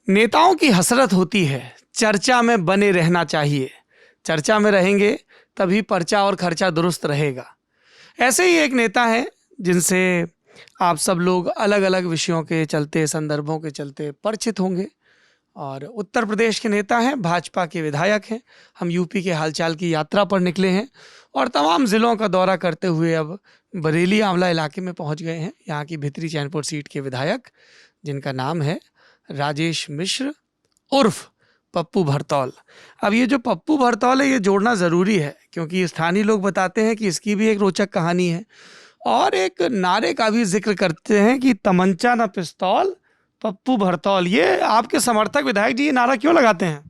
नेताओं की हसरत होती है चर्चा में बने रहना चाहिए, चर्चा में रहेंगे तभी पर्चा और खर्चा दुरुस्त रहेगा। ऐसे ही एक नेता हैं जिनसे आप सब लोग अलग अलग विषयों के चलते, संदर्भों के चलते परिचित होंगे, और उत्तर प्रदेश के नेता हैं, भाजपा के विधायक हैं। हम यूपी के हालचाल की यात्रा पर निकले हैं और तमाम ज़िलों का दौरा करते हुए अब बरेली आंवला इलाके में पहुंच गए हैं। यहाँ की भितरी चैनपुर सीट के विधायक, जिनका नाम है राजेश मिश्र उर्फ पप्पू भरतौल। अब ये जो पप्पू भरतौल है, ये जोड़ना ज़रूरी है क्योंकि स्थानीय लोग बताते हैं कि इसकी भी एक रोचक कहानी है, और एक नारे का भी जिक्र करते हैं कि तमंचा न पिस्तौल पप्पू भरतौल। ये आपके समर्थक विधायक जी ये नारा क्यों लगाते हैं?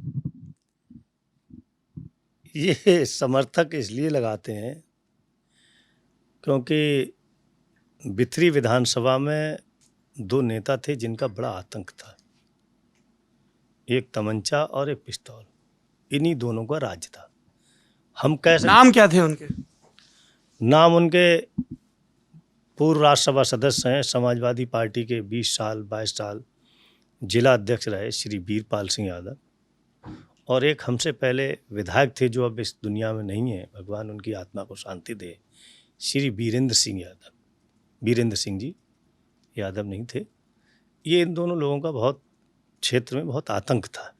ये समर्थक इसलिए लगाते हैं क्योंकि बिथरी विधानसभा में दो नेता थे जिनका बड़ा आतंक था, एक तमंचा और एक पिस्तौल। इन्हीं दोनों का राज था। हम कैसे, नाम क्या थे उनके? नाम उनके पूर्व राज्यसभा सदस्य हैं, समाजवादी पार्टी के 20 साल 22 साल जिला अध्यक्ष रहे श्री वीरपाल सिंह यादव, और एक हमसे पहले विधायक थे जो अब इस दुनिया में नहीं है, भगवान उनकी आत्मा को शांति दे, श्री वीरेंद्र सिंह यादव। वीरेंद्र सिंह जी यादव नहीं थे। ये इन दोनों लोगों का बहुत क्षेत्र में बहुत आतंक था।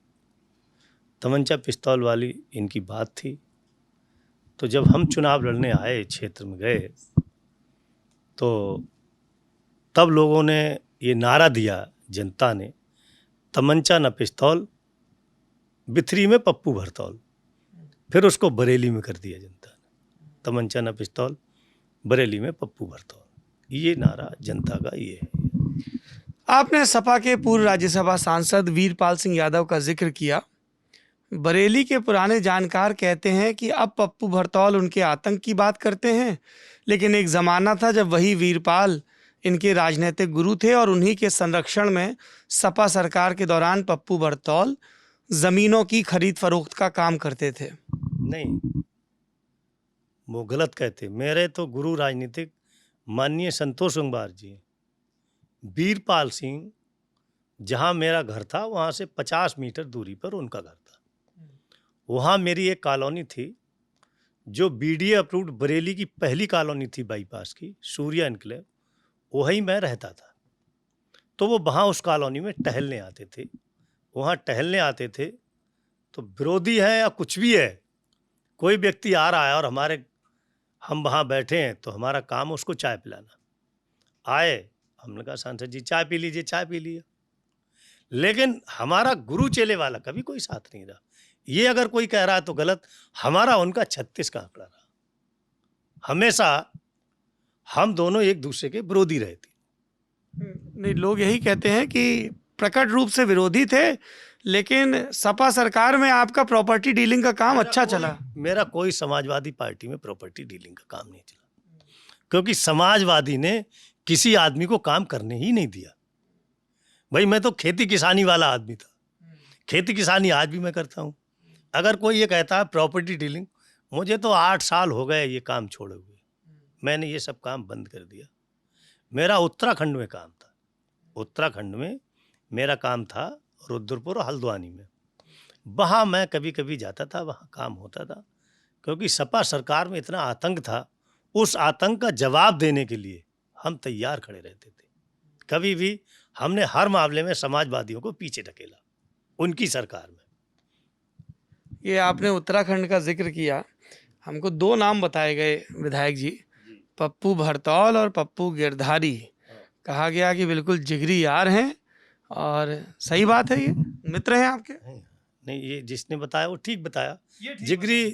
तमंचा पिस्तौल वाली इनकी बात थी। तो जब हम चुनाव लड़ने आए, क्षेत्र में गए, तो तब लोगों ने ये नारा दिया, जनता ने, तमंचा न पिस्तौल, बिथरी में पप्पू भरतौल। फिर उसको बरेली में कर दिया जनता ने, तमंचा न पिस्तौल, बरेली में पप्पू भरतौल। ये नारा जनता का ये है। आपने सपा के पूर्व राज्यसभा सांसद वीरपाल सिंह यादव का जिक्र किया। बरेली के पुराने जानकार कहते हैं कि अब पप्पू भरतौल उनके आतंक की बात करते हैं, लेकिन एक ज़माना था जब वही वीरपाल इनके राजनीतिक गुरु थे और उन्हीं के संरक्षण में सपा सरकार के दौरान पप्पू भरतौल ज़मीनों की खरीद फरोख्त का काम करते थे। नहीं, वो गलत कहते। मेरे तो गुरु राजनीतिक माननीय संतोष गंगवार जी हैं। वीरपाल सिंह, जहाँ मेरा घर था वहाँ से 50 मीटर दूरी पर उनका घर था। वहाँ मेरी एक कॉलोनी थी जो बीडीए अप्रूव्ड बरेली की पहली कॉलोनी थी बाईपास की, सूर्या एनक्लेव। वहीं मैं रहता था। तो वो वहाँ उस कॉलोनी में टहलने आते थे। वहाँ टहलने आते थे तो विरोधी है या कुछ भी है, कोई व्यक्ति आ रहा है और हम वहाँ बैठे हैं तो हमारा काम उसको चाय पिलाना। आए, हमने कहा सांसद जी चाय पी लीजिए, चाय पी लिया। लेकिन हमारा गुरु चेले वाला कभी कोई साथ नहीं रहा। ये अगर कोई कह रहा है तो गलत। हमारा उनका 36 का आंकड़ा रहा। हमेशा हम दोनों एक दूसरे के विरोधी रहे थे। नहीं, लोग यही कहते हैं कि प्रकट रूप से विरोधी थे, लेकिन सपा सरकार में आपका प्रॉपर्टी डीलिंग का काम अच्छा चला। मेरा कोई समाजवादी पार्टी में प्रॉपर्टी डीलिंग का काम नहीं चला, क्योंकि समाजवादी ने किसी आदमी को काम करने ही नहीं दिया। भाई, मैं तो खेती किसानी वाला आदमी था। खेती किसानी आज भी मैं करता हूँ। अगर कोई ये कहता है प्रॉपर्टी डीलिंग, मुझे तो 8 साल हो गए ये काम छोड़े हुए। मैंने ये सब काम बंद कर दिया। मेरा उत्तराखंड में काम था। उत्तराखंड में मेरा काम था, रुद्रपुर और हल्द्वानी में। वहाँ मैं कभी कभी जाता था, वहाँ काम होता था, क्योंकि सपा सरकार में इतना आतंक था। उस आतंक का जवाब देने के लिए हम तैयार खड़े रहते थे। कभी भी हमने हर मामले में समाजवादियों को पीछे ढकेला उनकी सरकार में। ये आपने उत्तराखंड का जिक्र किया, हमको 2 नाम बताए गए विधायक जी, पप्पू भरतौल और पप्पू गिरधारी। कहा गया कि बिल्कुल जिगरी यार हैं, और सही बात है, ये मित्र हैं आपके? नहीं, ये जिसने बताया वो ठीक बताया। जिगरी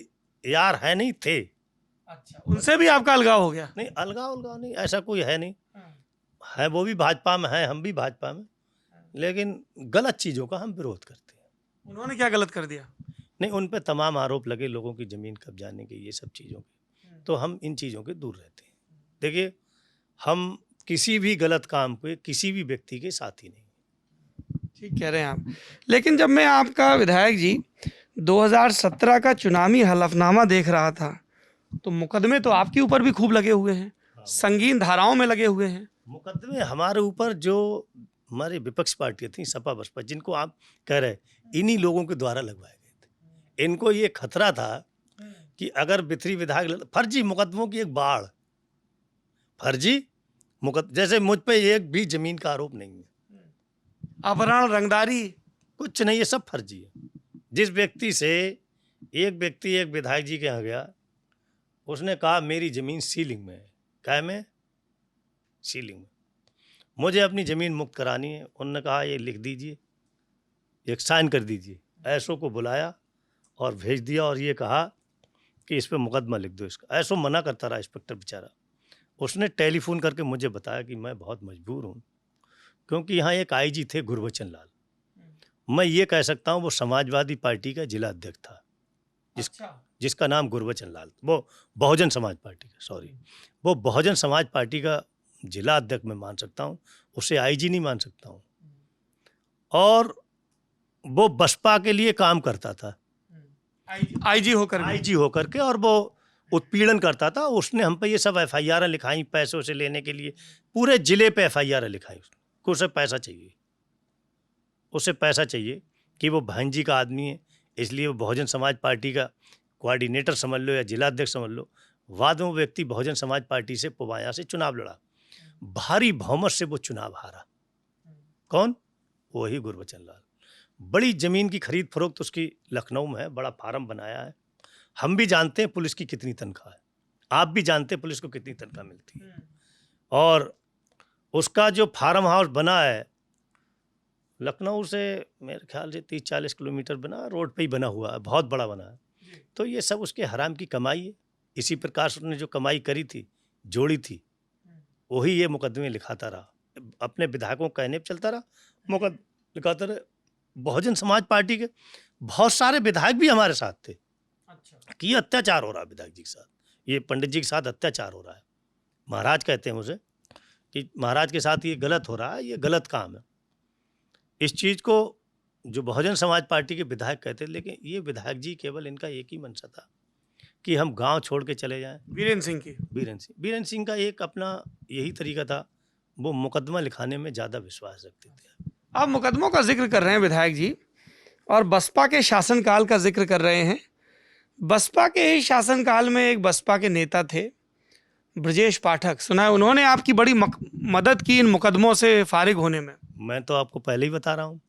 यार है नहीं थे। अच्छा, उनसे भी आपका अलगाव हो गया? नहीं, अलगाव नहीं, ऐसा कोई है नहीं है। वो भी भाजपा में है, हम भी भाजपा में, लेकिन गलत चीज़ों का हम विरोध करते हैं। उन्होंने क्या गलत कर दिया? नहीं, उन पे तमाम आरोप लगे, लोगों की ज़मीन कब्जाने के, ये सब चीज़ों के। तो हम इन चीज़ों के दूर रहते हैं। देखिए, हम किसी भी गलत काम पे किसी भी व्यक्ति के साथी नहीं। ठीक कह रहे हैं आप। लेकिन जब मैं आपका विधायक जी 2017 का चुनावी हलफनामा देख रहा था, तो मुकदमे तो आपके ऊपर भी खूब लगे हुए हैं। संगीन धाराओं में लगे हुए हैं। मुकदमे हमारे ऊपर जो हमारे विपक्ष पार्टियां थी, सपा बसपा, जिनको आप कह रहे, इन्हीं लोगों के द्वारा लगवाए गए थे। इनको ये खतरा था कि अगर बिथरी विधायक फर्जी मुकदमों की एक बाढ़, फर्जी जैसे मुझ पे एक भी जमीन का आरोप नहीं है, अपहरण, रंगदारी, कुछ नहीं, ये सब फर्जी है। जिस व्यक्ति से एक व्यक्ति एक विधायक जी के यहाँ गया, उसने कहा मेरी जमीन सीलिंग में है। क्या में? सीलिंग में। मुझे अपनी ज़मीन मुक्त करानी है। उन्होंने कहा ये लिख दीजिए, एक साइन कर दीजिए। ऐसो को बुलाया और भेज दिया और ये कहा कि इस पर मुकदमा लिख दो इसका। ऐसो मना करता रहा इंस्पेक्टर बेचारा। उसने टेलीफोन करके मुझे बताया कि मैं बहुत मजबूर हूँ, क्योंकि यहाँ एक आईजी थे गुरबचन लाल, मैं ये कह सकता हूँ वो समाजवादी पार्टी का जिला अध्यक्ष था, जिसका नाम गुरबचन लाल, वो बहुजन समाज पार्टी का, सॉरी, वो बहुजन समाज पार्टी का जिला अध्यक्ष मैं मान सकता हूँ, उसे आईजी नहीं मान सकता हूँ। और वो बसपा के लिए काम करता था, आईजी होकर के, और वो उत्पीड़न करता था। उसने हम पे ये सब एफआईआर लिखाई, पैसों से लेने के लिए पूरे जिले पे एफआईआर लिखाई। उसे पैसा चाहिए, उसे पैसा चाहिए कि वो बहन जी का आदमी है, इसलिए वो बहुजन समाज पार्टी का कोऑर्डिनेटर समझ लो या जिला अध्यक्ष समझ लो। बाद में वो व्यक्ति बहुजन समाज पार्टी से पुवाया से चुनाव लड़ा, भारी बहुमत से वो चुनाव हारा। कौन? वही गुरबचन लाल। बड़ी ज़मीन की खरीद फरोख्त उसकी लखनऊ में है, बड़ा फार्म बनाया है। हम भी जानते हैं पुलिस की कितनी तनख्वाह है, आप भी जानते हैं पुलिस को कितनी तनख्वाह मिलती है। और उसका जो फार्म हाउस बना है लखनऊ से मेरे ख्याल से 30-40 किलोमीटर बना, रोड पे ही बना हुआ है, बहुत बड़ा बना है। तो ये सब उसके हराम की कमाई है। इसी प्रकार से उसने जो कमाई करी थी, जोड़ी थी, वही ये मुकदमे लिखाता रहा, अपने विधायकों को कहने पर चलता रहा, मुकदमे लिखाता रहा। बहुजन समाज पार्टी के बहुत सारे विधायक भी हमारे साथ थे कि ये अत्याचार हो रहा है विधायक जी के साथ, ये पंडित जी के साथ अत्याचार हो रहा है। महाराज कहते हैं मुझे कि महाराज के साथ ये गलत हो रहा है, ये गलत काम है। इस चीज़ को जो बहुजन समाज पार्टी के विधायक कहते थे, लेकिन ये विधायक जी केवल इनका एक ही मंशा था कि हम गांव छोड़ के चले जाएं। बीरेन सिंह का एक अपना यही तरीका था, वो मुकदमा लिखाने में ज़्यादा विश्वास रखते थे। आप मुकदमों का जिक्र कर रहे हैं विधायक जी, और बसपा के शासनकाल का जिक्र कर रहे हैं। बसपा के ही शासनकाल में एक बसपा के नेता थे ब्रजेश पाठक, सुना है उन्होंने आपकी बड़ी मदद की इन मुकदमों से फारिग होने में। मैं तो आपको पहले ही बता रहा हूँ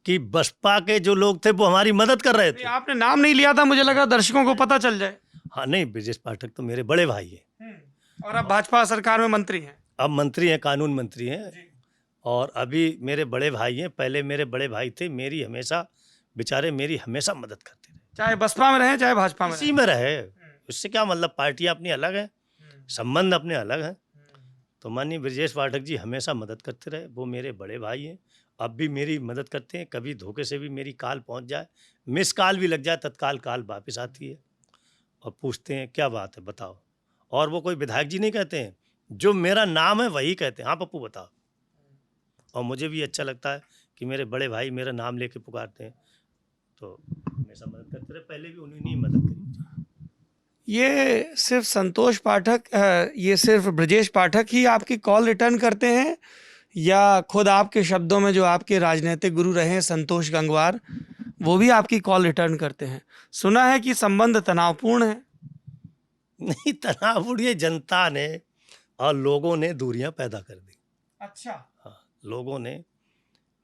कि बसपा के जो लोग थे वो हमारी मदद कर रहे थे। आपने नाम नहीं लिया था, मुझे लगा दर्शकों को पता चल जाए। हाँ नहीं, ब्रजेश पाठक तो मेरे बड़े भाई हैं और अब भाजपा सरकार में मंत्री हैं। अब मंत्री हैं, कानून मंत्री हैं, और अभी मेरे बड़े भाई हैं। पहले मेरे बड़े भाई थे, मेरी हमेशा बेचारे मेरी हमेशा मदद करते रहे, चाहे बसपा में रहे चाहे भाजपा में, इसी में रहे। उससे क्या मतलब, पार्टियाँ अपनी अलग हैं, संबंध अपने अलग हैं। तो माननीय ब्रजेश पाठक जी हमेशा मदद करते रहे, वो मेरे बड़े भाई हैं, अब भी मेरी मदद करते हैं। कभी धोखे से भी मेरी कॉल पहुंच जाए, मिस कॉल भी लग जाए, तत्काल कॉल वापस आती है और पूछते हैं क्या बात है बताओ। और वो कोई विधायक जी नहीं कहते हैं, जो मेरा नाम है वही कहते हैं, हाँ पप्पू बताओ। और मुझे भी अच्छा लगता है कि मेरे बड़े भाई मेरा नाम लेके पुकारते हैं, तो हमेशा मदद करते रहे, पहले भी उन्होंने ही मदद करी। ये सिर्फ संतोष पाठक, ये सिर्फ ब्रजेश पाठक ही आपकी कॉल रिटर्न करते हैं, या खुद आपके शब्दों में जो आपके राजनीतिक गुरु रहे हैं संतोष गंगवार, वो भी आपकी कॉल रिटर्न करते हैं? सुना है कि संबंध तनावपूर्ण है। नहीं, तनावपूर्ण ये जनता ने और लोगों ने दूरियां पैदा कर दी। अच्छा। हाँ, लोगों ने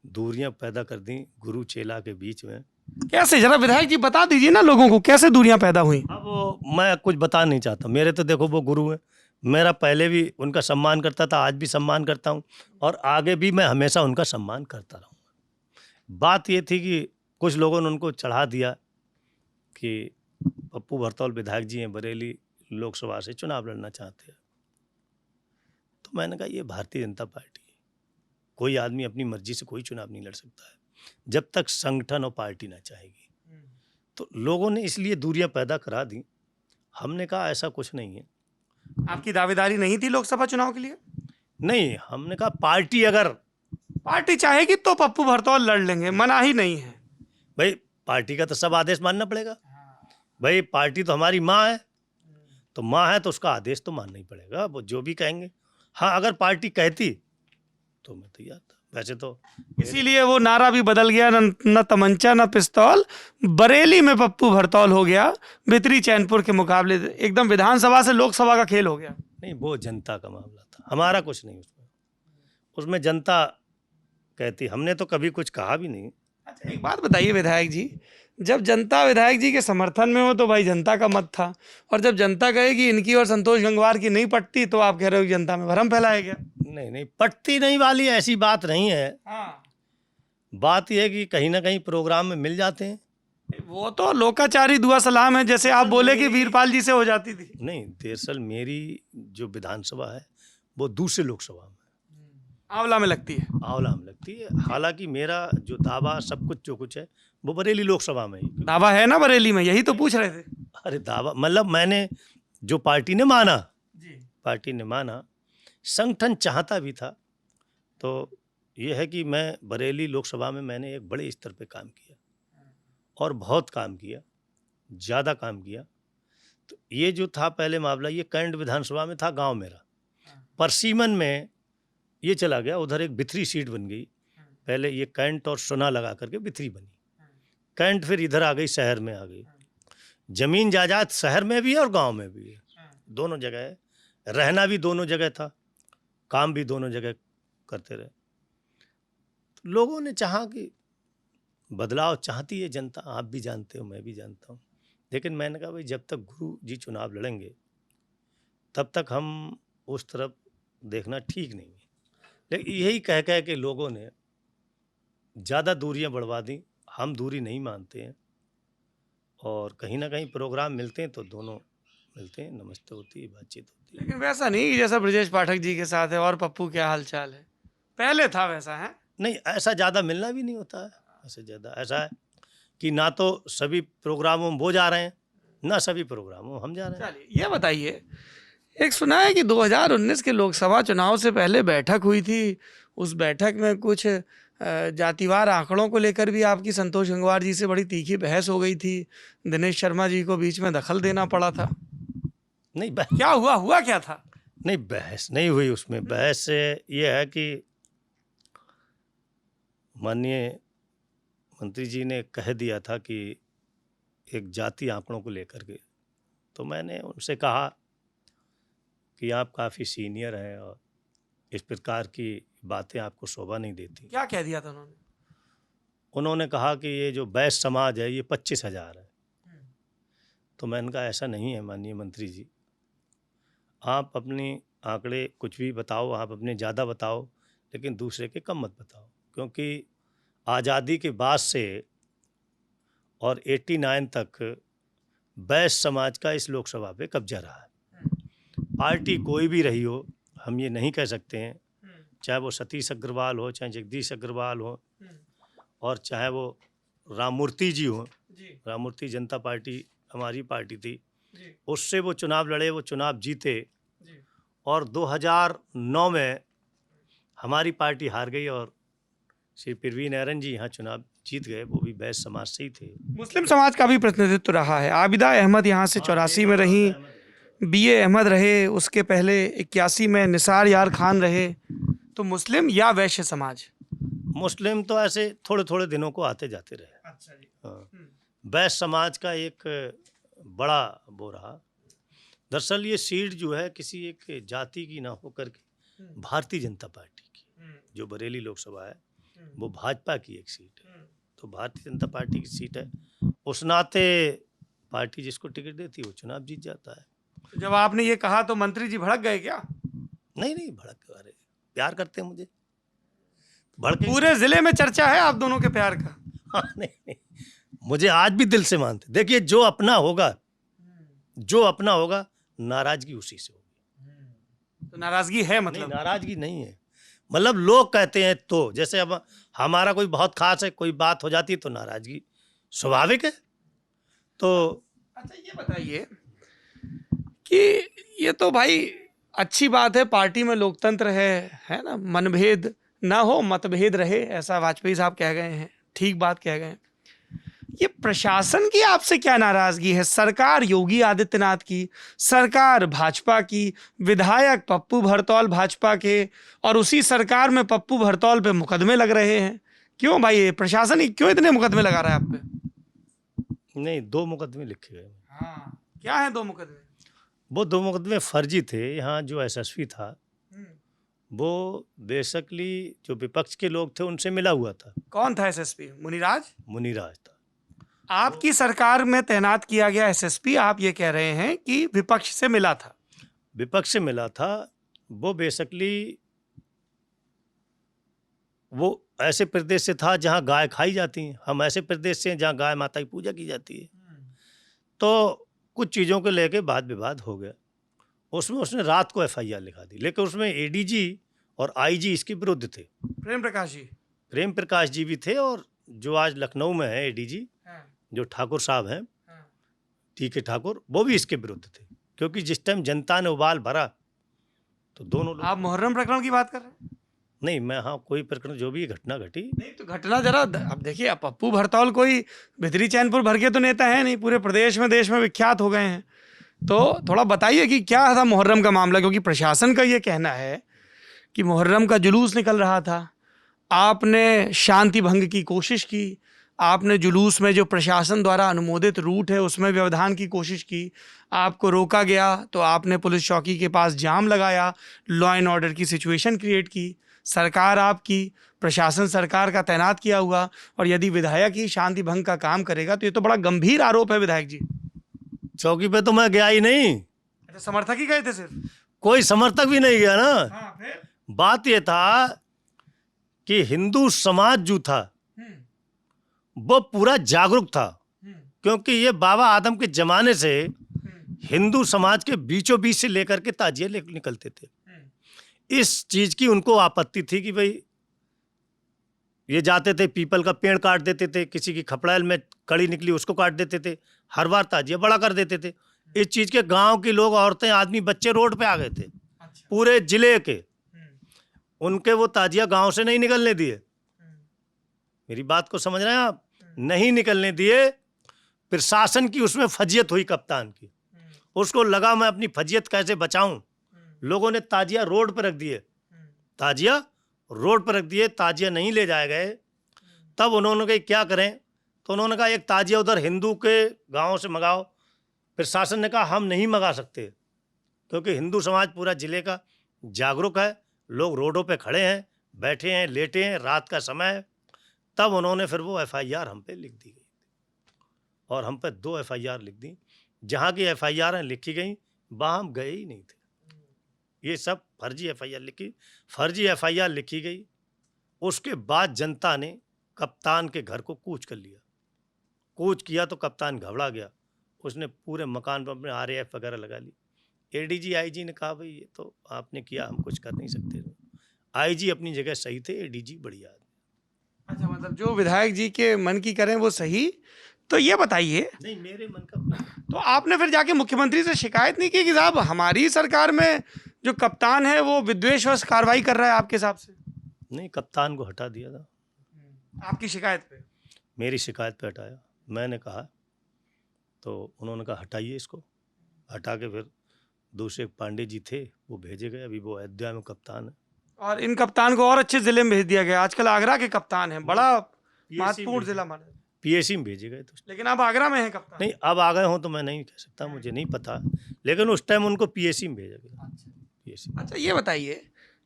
दूरियां पैदा कर दी गुरु चेला के बीच में। कैसे, जरा विधायक जी बता दीजिए ना लोगों को, कैसे दूरियां पैदा हुई? अब मैं कुछ बता नहीं चाहता, मेरे तो देखो वो गुरु हैं, मेरा पहले भी उनका सम्मान करता था, आज भी सम्मान करता हूं, और आगे भी मैं हमेशा उनका सम्मान करता रहूँगा। बात ये थी कि कुछ लोगों ने उनको चढ़ा दिया कि पप्पू भरतौल विधायक जी हैं, बरेली लोकसभा से चुनाव लड़ना चाहते हैं। तो मैंने कहा ये भारतीय जनता पार्टी है, कोई आदमी अपनी मर्जी से कोई चुनाव नहीं लड़ सकता है जब तक संगठन और पार्टी ना चाहेगी। तो लोगों ने इसलिए दूरियां पैदा करा दी। हमने कहा ऐसा कुछ नहीं है। आपकी दावेदारी नहीं थी लोकसभा चुनाव के लिए? नहीं, हमने कहा पार्टी अगर पार्टी चाहेगी तो पप्पू भरतौल लड़ लेंगे, मना ही नहीं है। भाई पार्टी का तो सब आदेश मानना पड़ेगा। भाई पार्टी तो हमारी माँ है, तो माँ है तो उसका आदेश तो मानना ही पड़ेगा, वो जो भी कहेंगे। हाँ, अगर पार्टी कहती तो मैं तैयार था। वैसे तो इसीलिए वो नारा भी बदल गया, न तमंचा न पिस्तौल, बरेली में पप्पू भरतौल हो गया, भितरी चैनपुर के मुकाबले। एकदम विधानसभा से लोकसभा का खेल हो गया। नहीं, वो जनता का मामला था, हमारा कुछ नहीं उसमें। उसमें जनता कहती, हमने तो कभी कुछ कहा भी नहीं। अच्छा, एक बात बताइए विधायक जी, जब जनता विधायक जी के समर्थन में हो तो भाई जनता का मत था, और जब जनता कहेगी इनकी और संतोष गंगवार की नहीं पटती तो आप कह रहे हो कि जनता में भ्रम फैलाया गया। नहीं, पटती नहीं वाली ऐसी बात नहीं है। हाँ, बात यह है कि कहीं ना कहीं प्रोग्राम में मिल जाते हैं। वो तो लोकाचारी दुआ सलाम है, जैसे आप बोले कि वीरपाल जी से हो जाती थी। नहीं, दरअसल मेरी जो विधानसभा है वो दूसरे लोकसभा में आंवला में लगती है। आंवला में लगती है। हालांकि मेरा जो दावा सब कुछ जो कुछ है वो बरेली लोकसभा में ही। दावा है ना बरेली में, यही तो पूछ रहे थे। अरे दावा मतलब मैंने जो पार्टी ने माना, जी। पार्टी ने माना, संगठन चाहता भी था। तो ये है कि मैं बरेली लोकसभा में मैंने एक बड़े स्तर पे काम किया और बहुत काम किया, ज़्यादा काम किया। तो ये जो था पहले मामला, ये कैंट विधानसभा में था, गांव मेरा। परसीमन में ये चला गया, उधर एक बिथरी सीट बन गई। पहले ये कैंट और सोना लगा करके बिथरी बनी। कैंट फिर इधर आ गई, शहर में आ गई। जमीन जायदाद शहर में भी है और गांव में भी है, दोनों जगह है। रहना भी दोनों जगह था, काम भी दोनों जगह करते रहे। तो लोगों ने चाहा कि बदलाव चाहती है जनता, आप भी जानते हो, मैं भी जानता हूँ। लेकिन मैंने कहा भाई जब तक गुरु जी चुनाव लड़ेंगे तब तक हम उस तरफ देखना ठीक नहीं है। लेकिन यही कह कह के लोगों ने ज़्यादा दूरियां बढ़वा दी। हम दूरी नहीं मानते हैं, और कहीं ना कहीं प्रोग्राम मिलते हैं तो दोनों मिलते हैं, नमस्ते होती है, बातचीत होती है। लेकिन वैसा नहीं कि जैसा ब्रजेश पाठक जी के साथ है और पप्पू क्या हाल चाल है, पहले था वैसा है। नहीं, ऐसा ज़्यादा मिलना भी नहीं होता है। ऐसे ज़्यादा ऐसा है कि ना तो सभी प्रोग्रामों में वो जा रहे हैं, ना सभी प्रोग्रामों में हम जा रहे हैं। चलिए ये बताइए, एक सुना है कि 2019 के लोकसभा चुनाव से पहले बैठक हुई थी, उस बैठक में कुछ जातिवार आंकड़ों को लेकर भी आपकी संतोष गंगवार जी से बड़ी तीखी बहस हो गई थी, दिनेश शर्मा जी को बीच में दखल देना पड़ा था। नहीं, क्या हुआ क्या था? नहीं, बहस नहीं हुई उसमें। बहस ये है कि माननीय मंत्री जी ने कह दिया था कि एक जाति आंकड़ों को लेकर के, तो मैंने उनसे कहा कि आप काफ़ी सीनियर हैं और इस प्रकार की बातें आपको शोभा नहीं देती। क्या कह दिया था उन्होंने? उन्होंने कहा कि ये जो बैस समाज है ये 25,000 है। तो मैंने कहा ऐसा नहीं है माननीय मंत्री जी, आप अपनी आंकड़े कुछ भी बताओ, आप अपने ज़्यादा बताओ, लेकिन दूसरे के कम मत बताओ। क्योंकि आज़ादी के बाद से और 89 तक बैस समाज का इस लोकसभा पे कब्जा रहा है। पार्टी कोई भी रही हो, हम ये नहीं कह सकते हैं, चाहे वो सतीश अग्रवाल हो, चाहे जगदीश अग्रवाल हो, और चाहे वो राममूर्ति जी हो। राममूर्ति जनता पार्टी हमारी पार्टी थी, उससे वो चुनाव लड़े, वो चुनाव जीते, और 2009 में हमारी पार्टी हार गई और श्री परवीन नैरन जी यहाँ चुनाव जीत गए, वो भी बैस समाज से ही थे। मुस्लिम समाज का भी प्रतिनिधित्व रहा है। आबिदा अहमद यहाँ से 84 में रही, बीए अहमद रहे, उसके पहले 81 में निसार यार खान रहे। तो मुस्लिम या वैश्य समाज? मुस्लिम तो ऐसे थोड़े थोड़े दिनों को आते जाते रहे। अच्छा जी। हाँ, बैस समाज का एक बड़ा वो रहा। दरअसल ये सीट जो है किसी एक जाति की ना होकर के भारतीय जनता पार्टी की, जो बरेली लोकसभा है वो भाजपा की एक सीट है, तो भारतीय जनता पार्टी की सीट है। उस नाते पार्टी जिसको टिकट देती है वो चुनाव जीत जाता है। जब आपने ये कहा तो मंत्री जी भड़क गए क्या? नहीं, भड़क के बारे, प्यार करते हैं मुझे, भड़के। पूरे जिले में चर्चा है आप दोनों के प्यार का। हाँ, नहीं, मुझे आज भी दिल से मानते। देखिए, जो अपना होगा नाराजगी उसी से होगी। तो नाराजगी है मतलब? नहीं, नाराजगी नहीं है, मतलब लोग कहते हैं तो, जैसे अब हमारा कोई बहुत खास है, कोई बात हो जाती है तो नाराजगी स्वाभाविक है। तो अच्छा ये बताइए कि ये तो भाई अच्छी बात है, पार्टी में लोकतंत्र है ना, मनभेद ना हो, मतभेद रहे, ऐसा वाजपेयी साहब कह गए हैं, ठीक बात कह गए हैं। ये प्रशासन की आपसे क्या नाराजगी है? सरकार योगी आदित्यनाथ की, सरकार भाजपा की, विधायक पप्पू भरतौल भाजपा के, और उसी सरकार में पप्पू भरतौल पे मुकदमे लग रहे हैं। क्यों भाई, ये प्रशासन ही क्यों इतने मुकदमे लगा रहा है आप पे? नहीं, 2 मुकदमे लिखे गए। हाँ, क्या है 2 मुकदमे? वो 2 मुकदमे फर्जी थे। यहाँ जो एसएसपी था हम्म, वो बेसिकली जो विपक्ष के लोग थे उनसे मिला हुआ था। कौन था एसएसपी? मुनिराज? मुनीराज था। आपकी सरकार में तैनात किया गया एसएसपी, आप ये कह रहे हैं कि विपक्ष से मिला था? विपक्ष से मिला था। वो बेसिकली वो ऐसे प्रदेश से था जहाँ गाय खाई जाती हैं। हम ऐसे प्रदेश से हैं जहाँ गाय माता की पूजा की जाती है। तो कुछ चीज़ों को लेके वाद विवाद हो गया। उसमें उसने रात को एफआईआर लिखा दी, लेकिन उसमें एडीजी और आईजी इसके विरुद्ध थे। प्रेम प्रकाश जी? प्रेम प्रकाश जी भी थे, और जो आज लखनऊ में है एडीजी, हाँ, जो ठाकुर साहब हैं, हाँ। टीके ठाकुर, वो भी इसके विरुद्ध थे। क्योंकि जिस टाइम जनता ने उबाल भरा तो दोनों लोग। आप मुहर्रम प्रकरण की बात कर रहे हैं? नहीं, मैं हाँ कोई प्रकरण जो भी घटना घटी। नहीं तो घटना जरा अब देखिए, अब पप्पू भरतौल कोई भितरी चैनपुर भर के तो नेता है नहीं, पूरे प्रदेश में देश में विख्यात हो गए हैं। तो थोड़ा बताइए कि क्या था मुहर्रम का मामला, क्योंकि प्रशासन का ये कहना है कि मुहर्रम का जुलूस निकल रहा था, आपने शांति भंग की कोशिश की, आपने जुलूस में जो प्रशासन द्वारा अनुमोदित रूट है उसमें व्यवधान की कोशिश की, आपको रोका गया तो आपने पुलिस चौकी के पास जाम लगाया, लॉ एंड ऑर्डर की सिचुएशन क्रिएट की। सरकार आपकी, प्रशासन सरकार का तैनात किया हुआ, और यदि विधायक ही शांति भंग का काम करेगा तो ये तो बड़ा गंभीर आरोप है विधायक जी। चौकी पे तो मैं गया ही नहीं। अच्छा, समर्थक ही गए थे सिर्फ? कोई समर्थक भी नहीं गया ना। हाँ, फिर? बात ये था कि हिंदू समाज जो था हम्म, वो पूरा जागरूक था। हम्म, क्योंकि ये बाबा आदम के जमाने से हम्म, हिंदू समाज के बीचों बीच से लेकर के ताजिए निकलते थे। हम्म, इस चीज की उनको आपत्ति थी कि भाई ये जाते थे, पीपल का पेड़ काट देते थे, किसी की खपड़ैल में कड़ी निकली उसको काट देते थे, हर बार ताजिया बड़ा कर देते थे। इस चीज के गांव के लोग, औरतें, आदमी, बच्चे रोड पे आ गए थे, अच्छा, पूरे जिले के। हम्म, उनके वो ताजिया गांव से नहीं निकलने दिए। हम्म, मेरी बात को समझ रहे हैं आप? नहीं निकलने दिए। प्रशासन की उसमें फजियत हुई, कप्तान की। उसको लगा मैं अपनी फजियत कैसे बचाऊं। लोगों ने ताजिया रोड पर रख दिए, ताजिया रोड पर रख दिए, ताजिया नहीं ले जाए गए। तब उन्होंने कहा क्या करें, तो उन्होंने कहा एक ताजिया उधर हिंदू के गांव से मंगाओ। प्रशासन ने कहा हम नहीं मंगा सकते, क्योंकि हिंदू समाज पूरा जिले का जागरूक है, लोग रोडों पे खड़े हैं, बैठे हैं, लेटे हैं, रात का समय है। तब उन्होंने फिर वो एफआईआर हम पे लिख दी गई, और हम पे 2 एफआईआर लिख दी। जहाँ की एफआईआर लिखी गई वहाँ हम गए ही नहीं थे। ये सब फर्जी एफआईआर लिखी गई। उसके बाद जनता ने कप्तान के घर को कूच कर लिया। कूच किया तो कप्तान घबरा गया, उसने पूरे मकान पर अपने आरएएफ वगैरह लगा ली। एडीजी आईजी ने कहा भाई ये तो आपने किया, हम कुछ कर नहीं सकते। आईजी अपनी जगह सही थे, एडीजी बढ़िया आदमी। अच्छा, मतलब जो विधायक जी के मन की करें वो सही। तो ये बताइए, नहीं, मेरे मन का तो आपने फिर जाके मुख्यमंत्री से शिकायत नहीं की कि साहब हमारी सरकार में जो कप्तान है वो विद्वेषवश कार्रवाई कर रहा है आपके हिसाब से? नहीं, कप्तान को हटा दिया था। आपकी शिकायत पे? मेरी शिकायत पे हटाया। मैंने कहा तो उन्होंने कहा हटाइए इसको। हटा के फिर दूसरे पांडे जी थे, वो भेजे गए। अभी वो अयोध्या में कप्तान है। और इन कप्तान को और अच्छे जिले में भेज दिया गया। आजकल आगरा के कप्तान हैं, बड़ा महत्वपूर्ण जिला माना जाता है। पीएसी में भेजे गए तो। लेकिन अब आगरा में है कप्तान? नहीं, अब आ गए हों तो मैं नहीं कह सकता, मुझे नहीं पता, लेकिन उस टाइम उनको पीएसी में भेजा गया। पीएसी। अच्छा, ये बताइए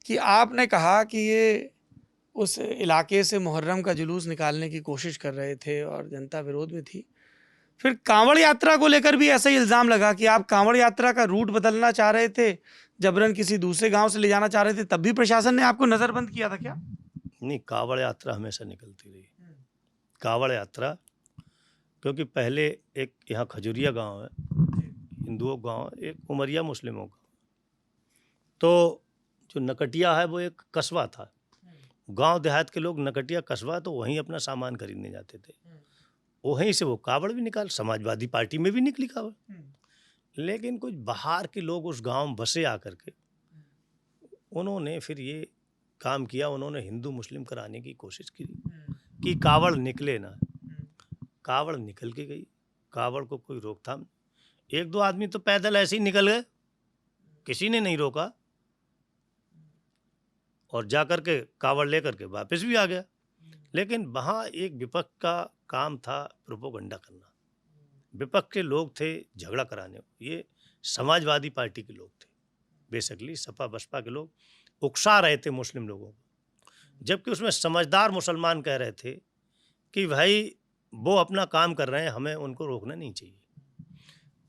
कि आपने कहा कि ये उस इलाके से मुहर्रम का जुलूस निकालने की कोशिश कर रहे थे और जनता विरोध में थी। फिर कांवड़ यात्रा को लेकर भी ऐसा ही इल्ज़ाम लगा कि आप कांवड़ यात्रा का रूट बदलना चाह रहे थे, जबरन किसी दूसरे गांव से ले जाना चाह रहे थे, तब भी प्रशासन ने आपको नज़रबंद किया था क्या? नहीं, कांवड़ यात्रा हमेशा निकलती रही। कांवड़ यात्रा, क्योंकि पहले एक यहाँ खजुरिया गांव है, हिंदुओं का गांव, एक उमरिया मुस्लिमों का। तो जो नकटिया है वो एक कस्बा था। गांव देहात के लोग नकटिया कस्बा, तो वहीं अपना सामान खरीदने जाते थे। वहीं से वो कावड़ भी निकाल, समाजवादी पार्टी में भी निकली कावड़। लेकिन कुछ बाहर के लोग उस गांव में बसे आकर के, उन्होंने फिर ये काम किया। उन्होंने हिंदू मुस्लिम कराने की कोशिश की कि कावड़ निकले ना। कावड़ निकल के गई, कावड़ को कोई रोकथाम नहीं। एक दो आदमी तो पैदल ऐसे ही निकल गए, किसी ने नहीं रोका, और जाकर के कावड़ लेकर के वापस भी आ गया। लेकिन वहाँ एक विपक्ष का काम था प्रोपोगंडा करना। विपक्ष के लोग थे झगड़ा कराने, ये समाजवादी पार्टी के लोग थे, बेसिकली सपा बसपा के लोग उकसा रहे थे मुस्लिम लोगों को, जबकि उसमें समझदार मुसलमान कह रहे थे कि भाई वो अपना काम कर रहे हैं, हमें उनको रोकना नहीं चाहिए।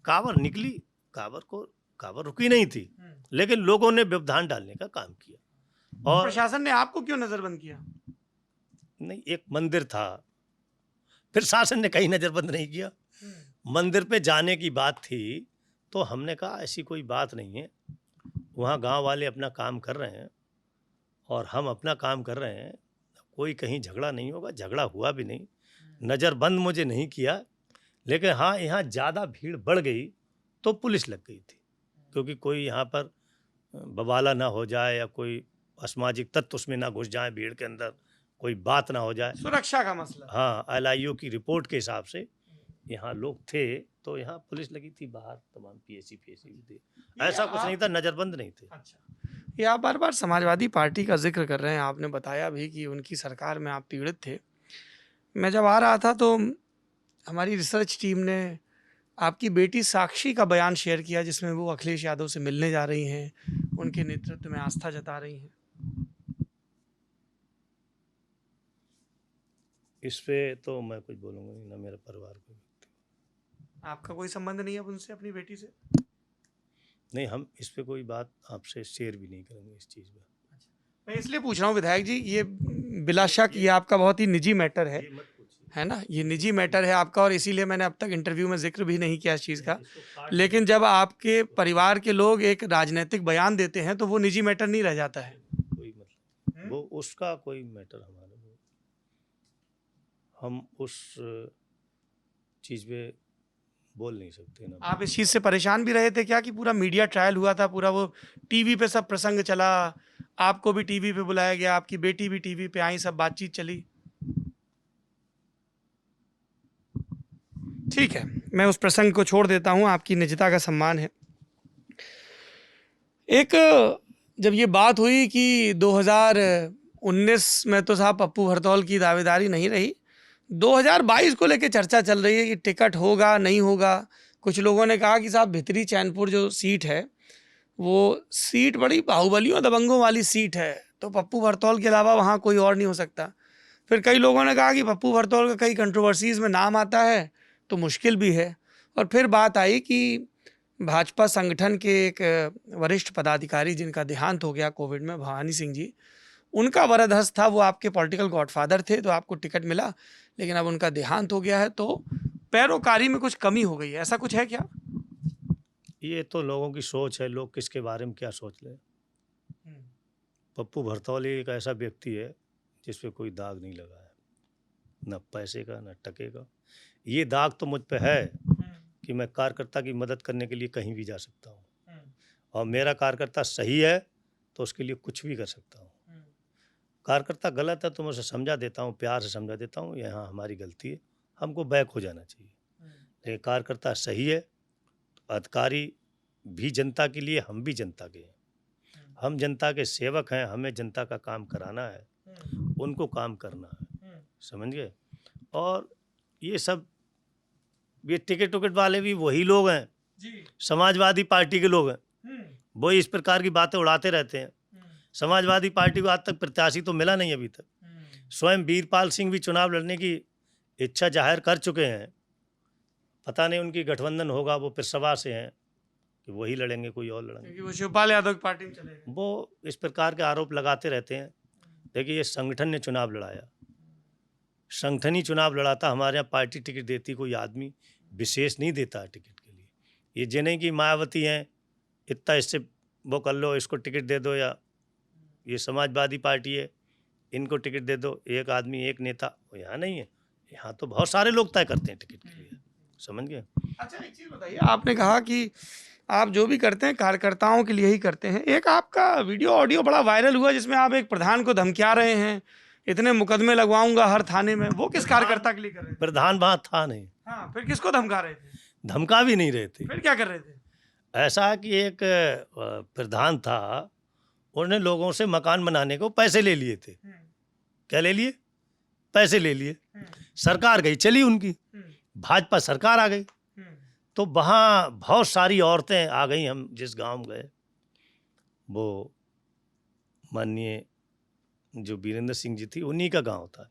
कावड़ निकली, कावड़ रुकी नहीं थी, लेकिन लोगों ने व्यवधान डालने का काम किया। और प्रशासन ने आपको क्यों नजरबंद किया? नहीं, एक मंदिर था, फिर शासन ने कहीं नजरबंद नहीं किया। मंदिर पे जाने की बात थी तो हमने कहा ऐसी कोई बात नहीं है, वहाँ गांव वाले अपना काम कर रहे हैं और हम अपना काम कर रहे हैं, कोई कहीं झगड़ा नहीं होगा, झगड़ा हुआ भी नहीं, नज़रबंद मुझे नहीं किया। लेकिन हाँ, यहाँ ज़्यादा भीड़ बढ़ गई तो पुलिस लग गई थी, क्योंकि कोई यहाँ पर बवाला ना हो जाए या कोई असामाजिक तत्व उसमें ना घुस जाए, भीड़ के अंदर कोई बात ना हो जाए, सुरक्षा का मसला। हाँ, LIO की रिपोर्ट के हिसाब से यहाँ लोग थे तो यहाँ पुलिस लगी थी बाहर, तमाम PSC भी थे, ऐसा कुछ नहीं था, नज़रबंद नहीं थे। अच्छा, ये आप बार बार समाजवादी पार्टी का जिक्र कर रहे हैं, आपने बताया भी कि उनकी सरकार में आप पीड़ित थे। मैं जब आ रहा था तो हमारी रिसर्च टीम ने आपकी बेटी साक्षी का बयान शेयर किया, जिसमें वो अखिलेश यादव से मिलने जा रही हैं, उनके नेतृत्व में आस्था जता रही हैं। इस पे तो मैं कुछ बोलूँगा नहीं, ना मेरा परिवार को। आपका कोई संबंध नहीं है अब उनसे, अपनी बेटी से? नहीं, हम इस पे कोई बात आपसे शेयर भी नहीं करेंगे इस चीज़ में। मैं इसलिए पूछ रहा हूँ विधायक जी, ये बिला शक ये आपका बहुत ही निजी मैटर है ना, ये निजी मैटर है आपका, और इसीलिए मैंने अब तक इंटरव्यू में जिक्र भी नहीं किया इस चीज़ का। लेकिन जब आपके परिवार के लोग एक राजनीतिक बयान देते हैं तो वो निजी मैटर नहीं रह जाता है। कोई मतलब वो उसका कोई मैटर हमारे, हम उस चीज़ पे बोल नहीं सकते ना। आप इस चीज़ से परेशान भी रहे थे क्या कि पूरा मीडिया ट्रायल हुआ था, पूरा वो टीवी पे सब प्रसंग चला, आपको भी टीवी पे बुलाया गया, आपकी बेटी भी टीवी पे आई, सब बातचीत चली? ठीक है, मैं उस प्रसंग को छोड़ देता हूँ, आपकी निजता का सम्मान है। एक जब ये बात हुई कि 2019 में तो साहब पप्पू भरतौल की दावेदारी नहीं रही, 2022 को लेके चर्चा चल रही है कि टिकट होगा नहीं होगा। कुछ लोगों ने कहा कि साहब भितरी चैनपुर जो सीट है वो सीट बड़ी बाहुबलियों दबंगों वाली सीट है, तो पप्पू भरतौल के अलावा वहाँ कोई और नहीं हो सकता। फिर कई लोगों ने कहा कि पप्पू भरतौल का कई कंट्रोवर्सीज़ में नाम आता है तो मुश्किल भी है। और फिर बात आई कि भाजपा संगठन के एक वरिष्ठ पदाधिकारी जिनका देहांत हो गया कोविड में, भवानी सिंह जी, उनका वरद हस्त था, वो आपके पॉलिटिकल गॉडफादर थे, तो आपको टिकट मिला, लेकिन अब उनका देहांत हो गया है तो पैरोकारी में कुछ कमी हो गई है, ऐसा कुछ है क्या? ये तो लोगों की सोच है, लोग किसके बारे में क्या सोच लें। पप्पू भरतौल एक ऐसा व्यक्ति है जिस पे कोई दाग नहीं लगा है, न पैसे का न टके का। ये दाग तो मुझ पे है कि मैं कार्यकर्ता की मदद करने के लिए कहीं भी जा सकता हूँ, और मेरा कार्यकर्ता सही है तो उसके लिए कुछ भी कर सकता हूँ। कार्यकर्ता गलत है तो मैं उसे समझा देता हूँ, प्यार से समझा देता हूँ, यहाँ हमारी गलती है, हमको बैक हो जाना चाहिए। लेकिन कार्यकर्ता सही है तो अधिकारी भी जनता के लिए, हम भी जनता के हैं, हम जनता के सेवक हैं, हमें जनता का काम कराना है, उनको काम करना है, समझ गए। और ये सब ये टिकट वाले भी वही लोग हैं, समाजवादी पार्टी के लोग हैं, वही इस प्रकार की बातें उड़ाते रहते हैं। समाजवादी पार्टी को आज तक प्रत्याशी तो मिला नहीं अभी तक। स्वयं वीरपाल सिंह भी चुनाव लड़ने की इच्छा जाहिर कर चुके हैं, पता नहीं उनकी गठबंधन होगा, वो पिरसभा से हैं कि वही लड़ेंगे, कोई और लड़ेंगे, क्योंकि वो शिवपाल यादव की पार्टी में चलेगा। वो इस प्रकार के आरोप लगाते रहते हैं। देखिए, ये संगठन ने चुनाव लड़ाया, संगठन ही चुनाव लड़ाता, हमारे यहाँ पार्टी टिकट देती कोई आदमी विशेष नहीं देता है टिकट के लिए। ये जे नहीं कि मायावती हैं, इतना इससे वो कर लो, इसको टिकट दे दो, या ये समाजवादी पार्टी है इनको टिकट दे दो, एक आदमी एक नेता, वो यहाँ नहीं है। यहाँ तो बहुत सारे लोग तय करते हैं टिकट के लिए, समझ गए। अच्छा, एक चीज़ बताइए, आपने कहा कि आप जो भी करते हैं कार्यकर्ताओं के लिए ही करते हैं। एक आपका वीडियो ऑडियो बड़ा वायरल हुआ जिसमें आप एक प्रधान को धमकिया रहे हैं इतने मुकदमे लगवाऊंगा हर थाने में, वो किस कार्यकर्ता के लिए कर रहे थे? प्रधान वहाँ था नहीं, हाँ, फिर किसको धमका रहे थे? धमका भी नहीं रहे थे। फिर क्या कर रहे थे? ऐसा कि एक प्रधान था, उन्होंने लोगों से मकान बनाने को पैसे ले लिए थे। क्या ले लिए? पैसे ले लिए। सरकार गई चली उनकी, भाजपा सरकार आ गई, तो वहाँ बहुत सारी औरतें आ गई। हम जिस गांव में गए, वो माननीय जो वीरेंद्र सिंह जी थी, उन्हीं का गांव था।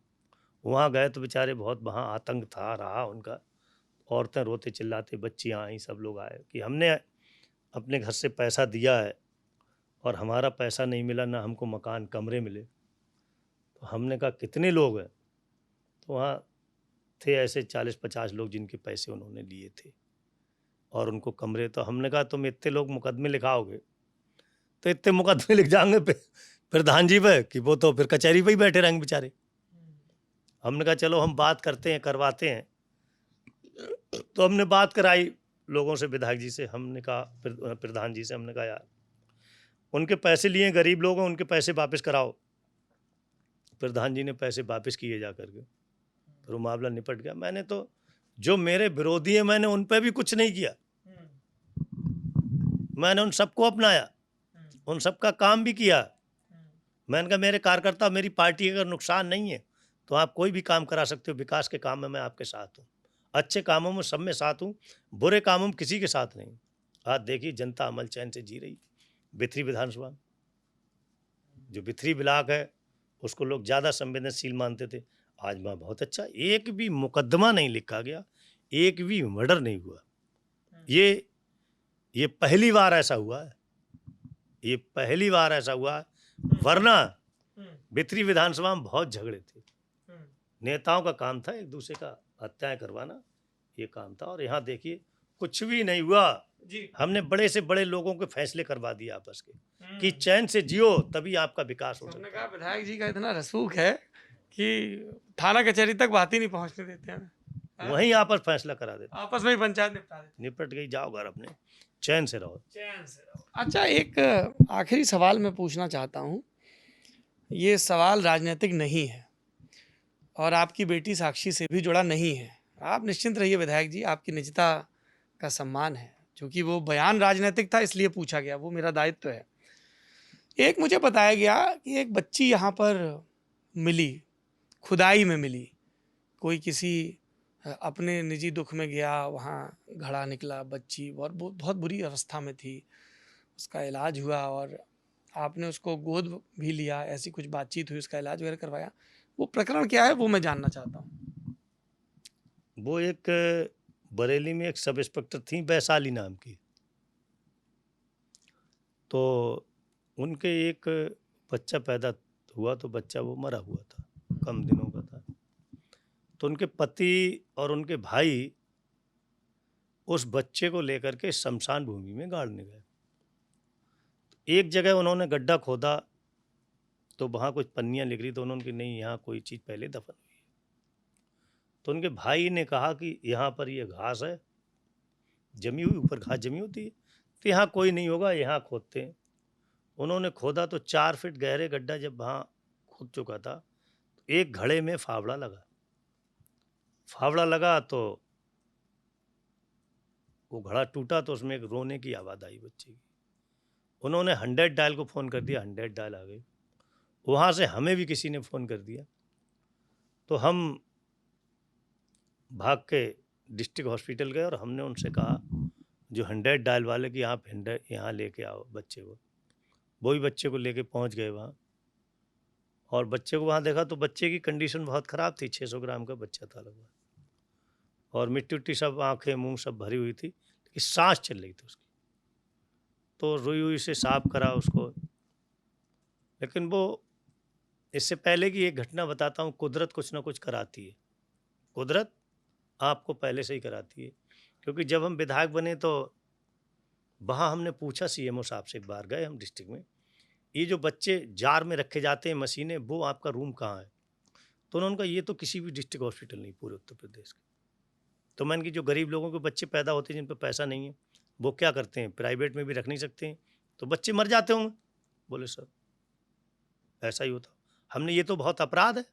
वहाँ गए तो बेचारे बहुत वहाँ आतंक था रहा उनका। औरतें रोते चिल्लाते, बच्चियाँ आई, सब लोग आए कि हमने अपने घर से पैसा दिया है और हमारा पैसा नहीं मिला, ना हमको मकान कमरे मिले। तो हमने कहा कितने लोग हैं? तो वहाँ थे ऐसे 40-50 लोग जिनके पैसे उन्होंने लिए थे और उनको कमरे। तो हमने कहा तुम इतने लोग मुकदमे लिखाओगे तो इतने मुकदमे लिख जाएंगे प्रधान जी पे कि वो तो फिर कचहरी पे ही बैठे रहेंगे बेचारे। हमने कहा चलो हम बात करते हैं, करवाते हैं। तो हमने बात कराई लोगों से, विधायक जी से। हमने कहा प्रधान जी से, हमने कहा यार उनके पैसे लिए, गरीब लोग हैं, उनके पैसे वापस कराओ। प्रधान जी ने पैसे वापस किए जा करके, फिर वो मामला निपट गया। मैंने तो जो मेरे विरोधी हैं मैंने उन पर भी कुछ नहीं किया, मैंने उन सबको अपनाया, उन सबका काम भी किया। मैंने कहा मेरे कार्यकर्ता, मेरी पार्टी अगर नुकसान नहीं है तो आप कोई भी काम करा सकते हो, विकास के काम में मैं आपके साथ हूँ, अच्छे कामों में सब में साथ हूँ, बुरे कामों में किसी के साथ नहीं। आज देखिए जनता अमल चैन से जी रही। बिथरी विधानसभा, जो बिथरी ब्लॉक है उसको लोग ज़्यादा संवेदनशील मानते थे, आज वहाँ बहुत अच्छा, एक भी मुकदमा नहीं लिखा गया, एक भी मर्डर नहीं हुआ। ये पहली बार ऐसा हुआ है, ये पहली बार ऐसा हुआ है। वरना बिथरी विधानसभा में बहुत झगड़े थे, नेताओं का काम था एक दूसरे का हत्याएं करवाना, ये काम था। और यहाँ देखिए कुछ भी नहीं हुआ जी। हमने बड़े से बड़े लोगों के फैसले करवा दिए आपस के कि चैन से जियो तभी आपका विकास हो सकता है। कहा विधायक जी का इतना रसूख है कि थाना कचहरी तक बात ही नहीं पहुंचने देते हैं, वहीं आपस फैसला करा देते, आपस में ही पंचायत निपटा देते, निपट गई, जाओ घर अपने, चैन से रहो, चैन से रहो। अच्छा, एक आखिरी सवाल मैं पूछना चाहता हूँ। ये सवाल राजनीतिक नहीं है और आपकी बेटी साक्षी से भी जुड़ा नहीं है। आप निश्चिंत रहिए विधायक जी, आपकी निजता का सम्मान है। क्योंकि वो बयान राजनीतिक था इसलिए पूछा गया, वो मेरा दायित्व है। एक मुझे बताया गया कि एक बच्ची यहाँ पर मिली, खुदाई में मिली, कोई किसी अपने निजी दुख में गया, वहाँ घड़ा निकला, बच्ची बहुत बुरी अवस्था में थी, उसका इलाज हुआ और आपने उसको गोद भी लिया, ऐसी कुछ बातचीत हुई, उसका इलाज वगैरह करवाया। वो प्रकरण क्या है वो मैं जानना चाहता हूँ। वो एक बरेली में एक सब इंस्पेक्टर थी वैशाली नाम की, तो उनके एक बच्चा पैदा हुआ, तो बच्चा वो मरा हुआ था, कम दिनों का था। तो उनके पति और उनके भाई उस बच्चे को लेकर के शमशान भूमि में गाड़ने गए। एक जगह उन्होंने गड्ढा खोदा तो वहाँ कुछ पन्नियाँ निकली, तो उन्होंने कहा नहीं यहाँ कोई चीज़ पहले दफन हुई है। तो उनके भाई ने कहा कि यहाँ पर ये घास है जमी हुई, ऊपर घास जमी होती है, तो यहाँ कोई नहीं होगा, यहाँ खोदते हैं। उन्होंने खोदा तो 4 फीट गहरे गड्ढा जब वहाँ खोद चुका था, तो एक घड़े में फावड़ा लगा तो वो घड़ा टूटा, तो उसमें एक रोने की आवाज़ आई बच्चे की। उन्होंने 100 डायल को फ़ोन कर दिया, 100 डायल आ गई। वहाँ से हमें भी किसी ने फ़ोन कर दिया, तो हम भाग के डिस्ट्रिक्ट हॉस्पिटल गए और हमने उनसे कहा जो 100 डायल वाले कि आप 100 यहाँ लेके आओ बच्चे को। वो भी बच्चे को लेके पहुँच गए वहाँ, और बच्चे को वहाँ देखा तो बच्चे की कंडीशन बहुत ख़राब थी, 600 ग्राम का बच्चा था लगभग, और मिट्टी उट्टी सब, आँखें मुँह सब भरी हुई थी, लेकिन सांस चल रही थी उसकी। तो रुई हुई से साफ करा उसको। लेकिन वो, इससे पहले की एक घटना बताता हूँ, कुदरत कुछ ना कुछ कराती है, कुदरत आपको पहले से ही कराती है। क्योंकि जब हम विधायक बने तो वहाँ हमने पूछा सीएमओ साहब से, एक बार गए हम डिस्ट्रिक्ट में, ये जो बच्चे जार में रखे जाते हैं मशीनें, वो आपका रूम कहाँ है? तो उन्होंने कहा ये तो किसी भी डिस्ट्रिक्ट हॉस्पिटल नहीं पूरे उत्तर प्रदेश के। तो मैंने कि जो गरीब लोगों के बच्चे पैदा होते हैं जिन पर पैसा नहीं है, वो क्या करते हैं, प्राइवेट में भी रख नहीं सकते हैं, तो बच्चे मर जाते होंगे। बोले सर ऐसा ही होता, हमने, ये तो बहुत अपराध है।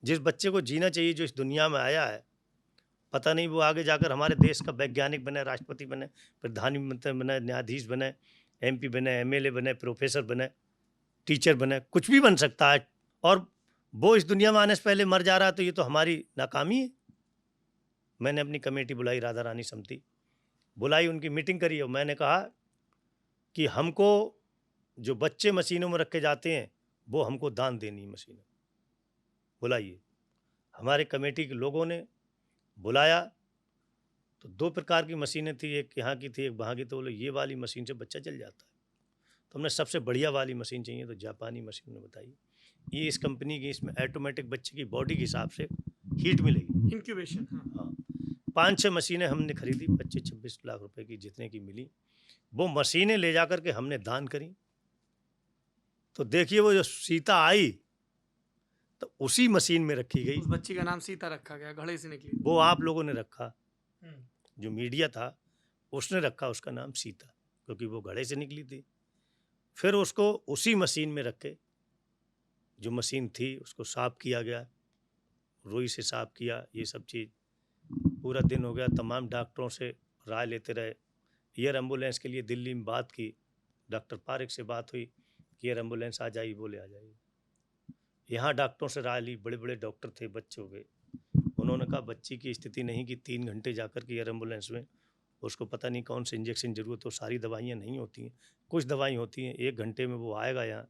जिस बच्चे को जीना चाहिए, जो इस दुनिया में आया है, पता नहीं वो आगे जाकर हमारे देश का वैज्ञानिक बने, राष्ट्रपति बने, प्रधानमंत्री बने, न्यायाधीश बने, MP बने, MLA बने, प्रोफेसर बने, टीचर बने, कुछ भी बन सकता है। और वो इस दुनिया में आने से पहले मर जा रहा है, तो ये तो हमारी नाकामी है। मैंने अपनी कमेटी बुलाई, राधा रानी समिति बुलाई, उनकी मीटिंग करी और मैंने कहा कि हमको जो बच्चे मशीनों में रखे जाते हैं वो हमको दान देनी है मशीनें, बुलाइए। हमारे कमेटी के लोगों ने बुलाया तो 2 प्रकार की मशीनें थी, एक यहाँ की थी, एक वहाँ की। तो बोले ये वाली मशीन से बच्चा चल जाता है। तो हमने सबसे बढ़िया वाली मशीन चाहिए, तो जापानी मशीन ने बताई, ये इस कंपनी की, इसमें ऑटोमेटिक बच्चे की बॉडी के हिसाब से हीट मिलेगी, इंक्यूबेशन। हाँ। 5-6 मशीनें हमने खरीदी, 25-26 लाख रुपए की जितने की मिली। वो मशीनें ले जा कर के हमने दान करी। तो देखिए वो जो सीता आई तो उसी मशीन में रखी गई। उस बच्ची का नाम सीता रखा गया, घड़े से निकली। वो आप लोगों ने रखा, हम्म। जो मीडिया था उसने रखा उसका नाम सीता, क्योंकि वो घड़े से निकली थी। फिर उसको उसी मशीन में रख के, जो मशीन थी उसको साफ किया गया, रुई से साफ किया, ये सब चीज़। पूरा दिन हो गया, तमाम डॉक्टरों से राय लेते रहे। एयर एम्बुलेंस के लिए दिल्ली में बात की, डॉक्टर पारिक से बात हुई कि एयर एम्बुलेंस आ जाएगी, बोले आ जाएगी। यहाँ डॉक्टरों से राय ली, बड़े बड़े डॉक्टर थे बच्चों के, उन्होंने कहा बच्ची की स्थिति नहीं कि 3 घंटे जाकर के एयर एम्बुलेंस में, उसको पता नहीं कौन से इंजेक्शन जरूरत हो, सारी दवाइयाँ नहीं होती हैं, कुछ दवाई होती हैं। 1 घंटे में वो आएगा यहाँ,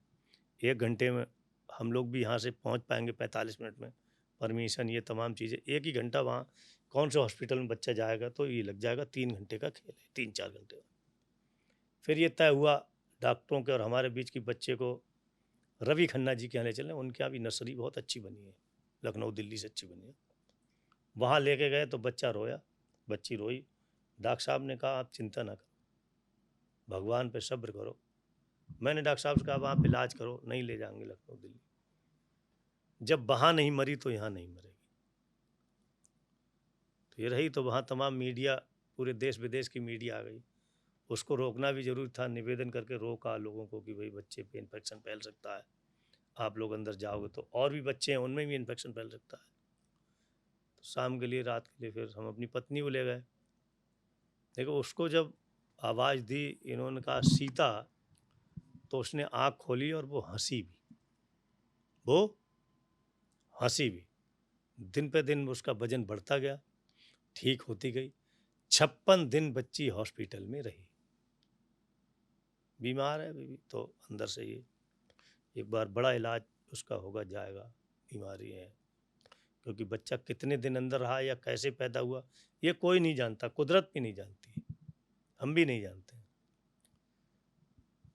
1 घंटे में हम लोग भी यहाँ से पहुँच पाएंगे 45 मिनट में, परमिशन, ये तमाम चीज़ें। 1 ही घंटा वहाँ कौन से हॉस्पिटल में बच्चा जाएगा, तो ये लग जाएगा 3 घंटे का खेल है, 3-4 घंटे। फिर ये तय हुआ डॉक्टरों के और हमारे बीच की बच्चे को रवि खन्ना जी के यहाँ ले चले। उनके यहाँ भी नर्सरी बहुत अच्छी बनी है, लखनऊ दिल्ली से अच्छी बनी है। वहाँ लेके गए तो बच्चा रोया, बच्ची रोई। डॉक्टर साहब ने कहा आप चिंता ना करो, भगवान पे सब्र करो। मैंने डॉक्टर साहब से कहा वहाँ पे इलाज करो, नहीं ले जाएंगे लखनऊ दिल्ली। जब वहाँ नहीं मरी तो यहाँ नहीं मरेगी। तो ये रही, तो वहाँ तमाम मीडिया, पूरे देश विदेश की मीडिया आ गई। उसको रोकना भी जरूरी था, निवेदन करके रोका लोगों को कि भाई बच्चे पे इन्फेक्शन फैल सकता है, आप लोग अंदर जाओगे तो और भी बच्चे हैं उनमें भी इन्फेक्शन फैल सकता है। तो शाम के लिए, रात के लिए फिर हम अपनी पत्नी को ले गए। देखो उसको जब आवाज़ दी, इन्होंने कहा सीता, तो उसने आँख खोली और वो हंसी भी, वो हंसी भी। दिन पे दिन उसका वजन बढ़ता गया, ठीक होती गई। 56 दिन बच्ची हॉस्पिटल में रही, बीमार है अभी तो अंदर से। ये एक बार बड़ा इलाज उसका होगा, जाएगा, बीमारी है। क्योंकि बच्चा कितने दिन अंदर रहा या कैसे पैदा हुआ ये कोई नहीं जानता, कुदरत भी नहीं जानती, हम भी नहीं जानते।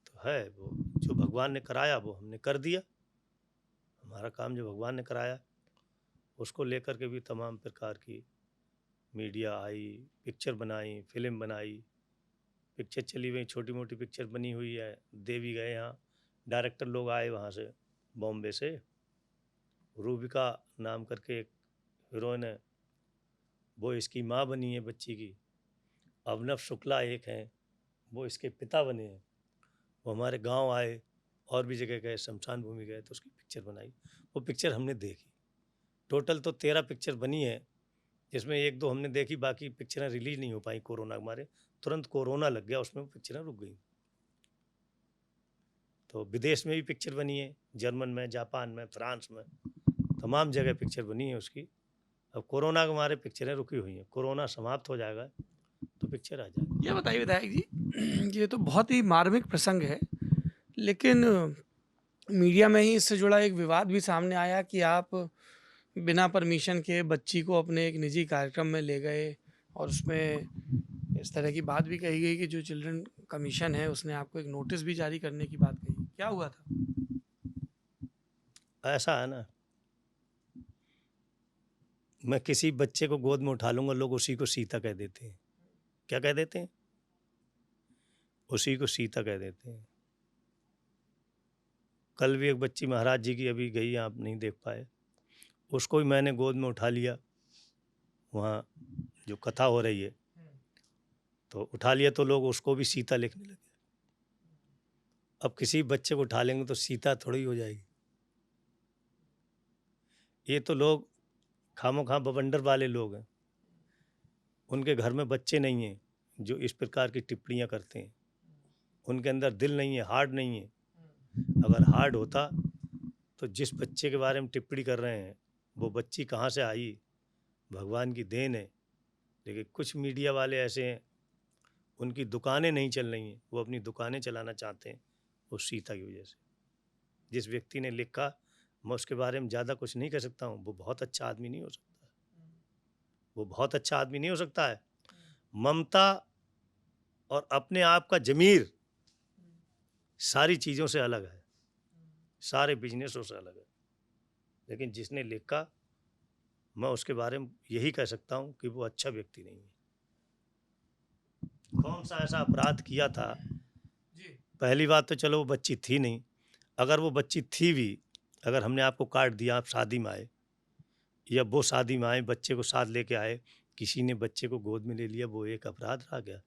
तो है वो जो भगवान ने कराया वो हमने कर दिया, हमारा काम जो भगवान ने कराया। उसको लेकर के भी तमाम प्रकार की मीडिया आई, पिक्चर बनाई, फिल्म बनाई, पिक्चर चली हुई, छोटी मोटी पिक्चर बनी हुई है। देवी गए यहाँ, डायरेक्टर लोग आए वहाँ से, बॉम्बे से। रूबिका नाम करके एक हीरोइन है, वो इसकी माँ बनी है बच्ची की। अवनव शुक्ला एक हैं, वो इसके पिता बने हैं। वो हमारे गांव आए, और भी जगह गए, शमशान भूमि गए, तो उसकी पिक्चर बनाई। वो पिक्चर हमने देखी। टोटल तो 13 पिक्चर बनी है, जिसमें 1-2 हमने देखी, बाकी पिक्चरें रिलीज नहीं हो पाई कोरोना के मारे। तुरंत कोरोना लग गया, उसमें पिक्चरें रुक गई। तो विदेश में भी पिक्चर बनी है, जर्मन में, जापान में, फ्रांस में, तमाम जगह पिक्चर बनी है उसकी। अब कोरोना के मारे पिक्चरें रुकी हुई हैं, कोरोना समाप्त हो जाएगा तो पिक्चर आ जाएगी। ये बताइए विधायक जी, ये तो बहुत ही मार्मिक प्रसंग है, लेकिन मीडिया में ही इससे जुड़ा एक विवाद भी सामने आया कि आप बिना परमिशन के बच्ची को अपने एक निजी कार्यक्रम में ले गए, और उसमें इस तरह की बात भी कही गई कि जो चिल्ड्रन कमीशन है उसने आपको एक नोटिस भी जारी करने की बात कही। क्या हुआ था? ऐसा है ना, मैं किसी बच्चे को गोद में उठा लूंगा, लोग उसी को सीता कह देते हैं। क्या कह देते हैं? उसी को सीता कह देते हैं। कल भी एक बच्ची महाराज जी की अभी गई, आप नहीं देख पाए, उसको भी मैंने गोद में उठा लिया। वहाँ जो कथा हो रही है तो उठा लिया, तो लोग उसको भी सीता लिखने लगे। अब किसी बच्चे को उठा लेंगे तो सीता थोड़ी हो जाएगी, ये तो लोग खामोखा बवंडर वाले लोग हैं, उनके घर में बच्चे नहीं हैं जो इस प्रकार की टिप्पणियां करते हैं। उनके अंदर दिल नहीं है, हार्ट नहीं है। अगर हार्ट होता तो जिस बच्चे के बारे में टिप्पणी कर रहे हैं वो बच्ची कहाँ से आई, भगवान की देन है। लेकिन कुछ मीडिया वाले ऐसे हैं, उनकी दुकानें नहीं चल रही हैं, वो अपनी दुकानें चलाना चाहते हैं वो सीता की वजह से। जिस व्यक्ति ने लिखा, मैं उसके बारे में ज़्यादा कुछ नहीं कह सकता हूँ। वो बहुत अच्छा आदमी नहीं हो सकता, वो बहुत अच्छा आदमी नहीं हो सकता है। ममता और अपने आप का ज़मीर सारी चीज़ों से अलग है, सारे बिजनेसों से अलग है। लेकिन जिसने लिखा, मैं उसके बारे में यही कह सकता हूँ कि वो अच्छा व्यक्ति नहीं है। कौन सा ऐसा अपराध किया था? जी। पहली बात तो चलो वो बच्ची थी नहीं। अगर वो बच्ची थी भी, अगर हमने आपको काट दिया, आप शादी में आए या वो शादी में आए, बच्चे को साथ लेके आए, किसी ने बच्चे को गोद में ले लिया, वो एक अपराध रह गया।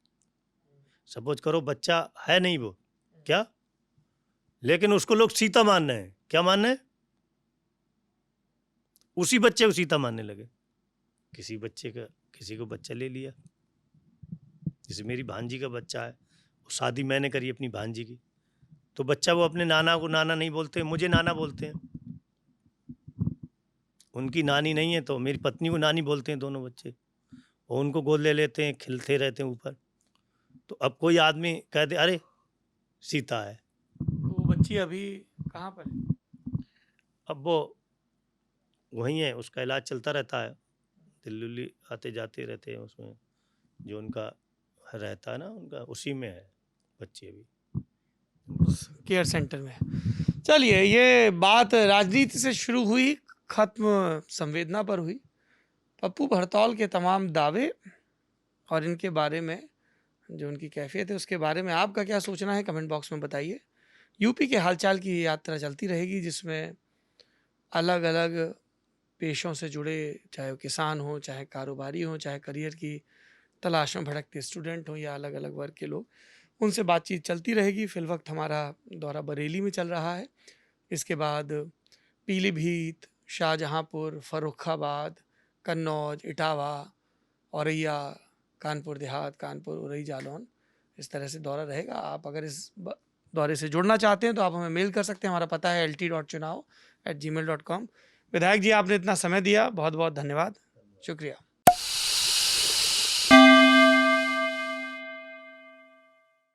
सपोज करो बच्चा है नहीं वो, क्या, लेकिन उसको लोग सीता मान रहे हैं। क्या मान रहे हैं? उसी बच्चे को सीता मानने लगे। किसी को बच्चा ले लिया, जैसे मेरी भांजी का बच्चा है, वो शादी मैंने करी अपनी भांजी की, तो बच्चा वो अपने नाना को नाना नहीं बोलते, मुझे नाना बोलते हैं। उनकी नानी नहीं है तो मेरी पत्नी को नानी बोलते हैं दोनों बच्चे, और उनको गोद ले लेते हैं, खिलते रहते हैं ऊपर। तो अब कोई आदमी कह दे अरे सीता है, तो वो बच्ची अभी कहाँ पर है? अब वो वहीं है, उसका इलाज चलता रहता है, दिल्ली आते जाते रहते हैं, उसमें जो उनका रहता है ना उनका, उसी में है बच्ची अभी। उस केयर सेंटर में। चलिए, ये बात राजनीति से शुरू हुई, खत्म संवेदना पर हुई। पप्पू भरतौल के तमाम दावे और इनके बारे में जो उनकी कैफियत है उसके बारे में आपका क्या सोचना है, कमेंट बॉक्स में बताइए। यूपी के हालचाल की यात्रा चलती रहेगी, जिसमें अलग अलग पेशों से जुड़े, चाहे वो किसान हो, चाहे कारोबारी हो, चाहे करियर की तलाश में भटकते स्टूडेंट हो या अलग अलग वर्ग के लोग, उनसे बातचीत चलती रहेगी। फिल वक्त हमारा दौरा बरेली में चल रहा है, इसके बाद पीलीभीत, शाहजहांपुर, फर्रुखाबाद, कन्नौज, इटावा, औरैया, कानपुर देहात, कानपुर, उरई, जालौन, इस तरह से दौरा रहेगा। आप अगर इस दौरे से जुड़ना चाहते हैं तो आप हमें मेल कर सकते हैं। हमारा पता है lt.chunav@gmail.com। विधायक जी, आपने इतना समय दिया, बहुत बहुत धन्यवाद, शुक्रिया।